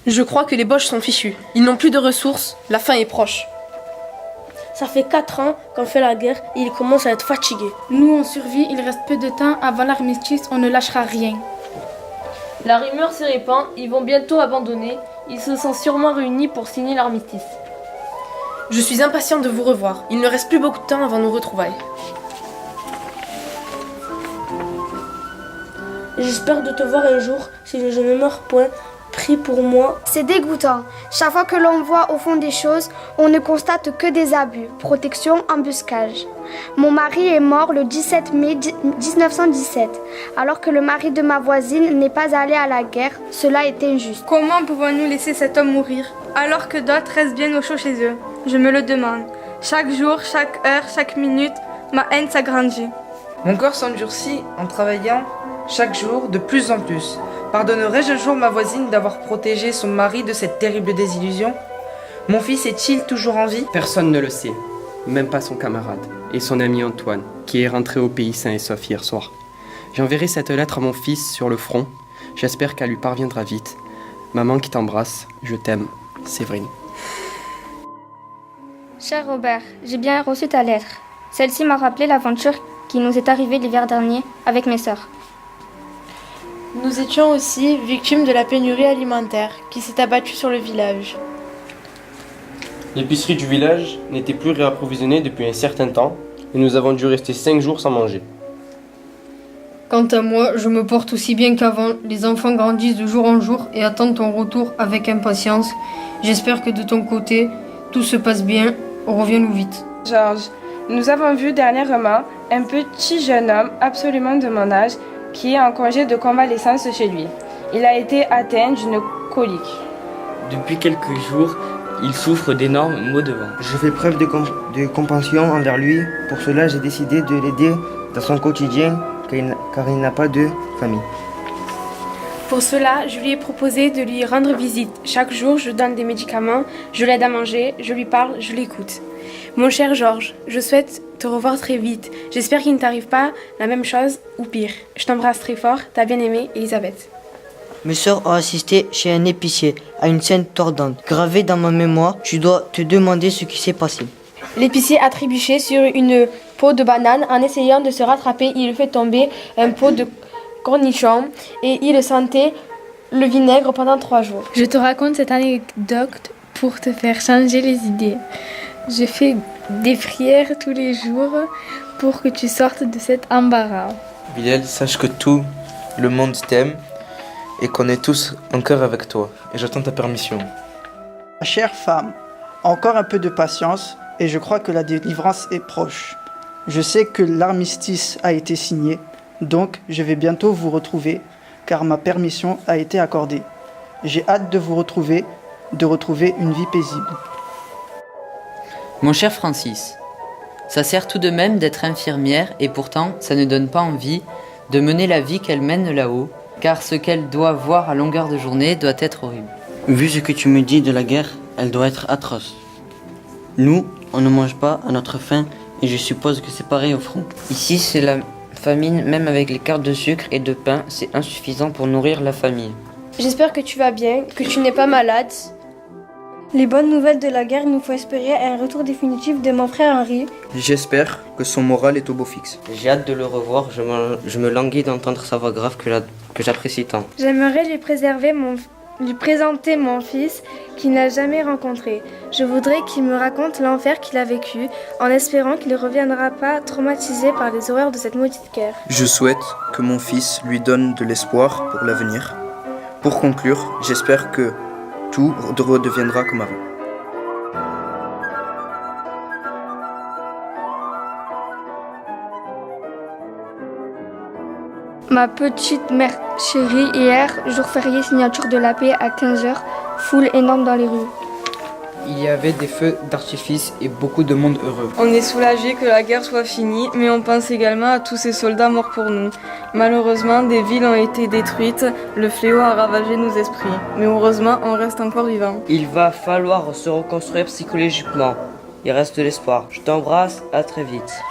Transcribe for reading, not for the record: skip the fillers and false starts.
Je crois que les Boches sont fichus. Ils n'ont plus de ressources, la fin est proche. Ça fait 4 ans qu'on fait la guerre et ils commencent à être fatigués. Nous on survit, il reste peu de temps avant l'armistice, on ne lâchera rien. La rumeur se répand, ils vont bientôt abandonner. Ils se sont sûrement réunis pour signer l'armistice. Je suis impatient de vous revoir. Il ne reste plus beaucoup de temps avant nos retrouvailles. J'espère de te voir un jour si je ne meurs point. Prie pour moi. C'est dégoûtant. Chaque fois que l'on voit au fond des choses, on ne constate que des abus, protection, embuscage. Mon mari est mort le 17 mai 1917, alors que le mari de ma voisine n'est pas allé à la guerre. Cela est injuste. Comment pouvons-nous laisser cet homme mourir, alors que d'autres restent bien au chaud chez eux? Je me le demande. Chaque jour, chaque heure, chaque minute, ma haine s'agrandit. Mon corps s'endurcit en travaillant chaque jour de plus en plus. Pardonnerai-je un jour ma voisine d'avoir protégé son mari de cette terrible désillusion? Mon fils est-il toujours en vie? Personne ne le sait, même pas son camarade et son ami Antoine, qui est rentré au pays sain et sauf hier soir. J'enverrai cette lettre à mon fils sur le front. J'espère qu'elle lui parviendra vite. Maman qui t'embrasse, je t'aime, Séverine. Cher Robert, j'ai bien reçu ta lettre. Celle-ci m'a rappelé l'aventure qui nous est arrivée l'hiver dernier avec mes sœurs. Nous étions aussi victimes de la pénurie alimentaire qui s'est abattue sur le village. L'épicerie du village n'était plus réapprovisionnée depuis un certain temps et nous avons dû rester 5 jours sans manger. Quant à moi, je me porte aussi bien qu'avant. Les enfants grandissent de jour en jour et attendent ton retour avec impatience. J'espère que de ton côté, tout se passe bien. Reviens-nous vite. Georges, nous avons vu dernièrement un petit jeune homme absolument de mon âge qui est en congé de convalescence chez lui. Il a été atteint d'une colique. Depuis quelques jours, il souffre d'énormes maux de ventre. Je fais preuve de compassion envers lui. Pour cela, j'ai décidé de l'aider dans son quotidien car il n'a pas de famille. Pour cela, je lui ai proposé de lui rendre visite. Chaque jour, je donne des médicaments, je l'aide à manger, je lui parle, je l'écoute. Mon cher Georges, je souhaite te revoir très vite. J'espère qu'il ne t'arrive pas la même chose ou pire. Je t'embrasse très fort, ta bien-aimée Elisabeth. Mes sœurs ont assisté chez un épicier à une scène tordante. Gravée dans ma mémoire, tu dois te demander ce qui s'est passé. L'épicier a trébuché sur une peau de banane. En essayant de se rattraper, il fait tomber un pot de cornichons et il sentait le vinaigre pendant 3 jours. Je te raconte cette anecdote pour te faire changer les idées. Je fais des prières tous les jours pour que tu sortes de cet embarras. Bilal, sache que tout le monde t'aime et qu'on est tous en cœur avec toi. Et j'attends ta permission. Ma chère femme, encore un peu de patience et je crois que la délivrance est proche. Je sais que l'armistice a été signé, donc je vais bientôt vous retrouver car ma permission a été accordée. J'ai hâte de vous retrouver, de retrouver une vie paisible. Mon cher Francis, ça sert tout de même d'être infirmière et pourtant ça ne donne pas envie de mener la vie qu'elle mène là-haut, car ce qu'elle doit voir à longueur de journée doit être horrible. Vu ce que tu me dis de la guerre, elle doit être atroce. Nous, on ne mange pas à notre faim et je suppose que c'est pareil au front. Ici, c'est la famine, même avec les cartes de sucre et de pain, c'est insuffisant pour nourrir la famille. J'espère que tu vas bien, que tu n'es pas malade. Les bonnes nouvelles de la guerre nous font espérer un retour définitif de mon frère Henri. J'espère que son moral est au beau fixe. J'ai hâte de le revoir, je me languis d'entendre sa voix grave que j'apprécie tant. J'aimerais lui présenter mon fils qu'il n'a jamais rencontré. Je voudrais qu'il me raconte l'enfer qu'il a vécu, en espérant qu'il ne reviendra pas traumatisé par les horreurs de cette maudite guerre. Je souhaite que mon fils lui donne de l'espoir pour l'avenir. Pour conclure, j'espère que tout redeviendra comme avant. Ma petite mère chérie, hier, jour férié, signature de la paix à 15h, foule énorme dans les rues. Il y avait des feux d'artifice et beaucoup de monde heureux. On est soulagé que la guerre soit finie, mais on pense également à tous ces soldats morts pour nous. Malheureusement, des villes ont été détruites, le fléau a ravagé nos esprits. Mais heureusement, on reste encore vivants. Il va falloir se reconstruire psychologiquement. Il reste de l'espoir. Je t'embrasse, à très vite.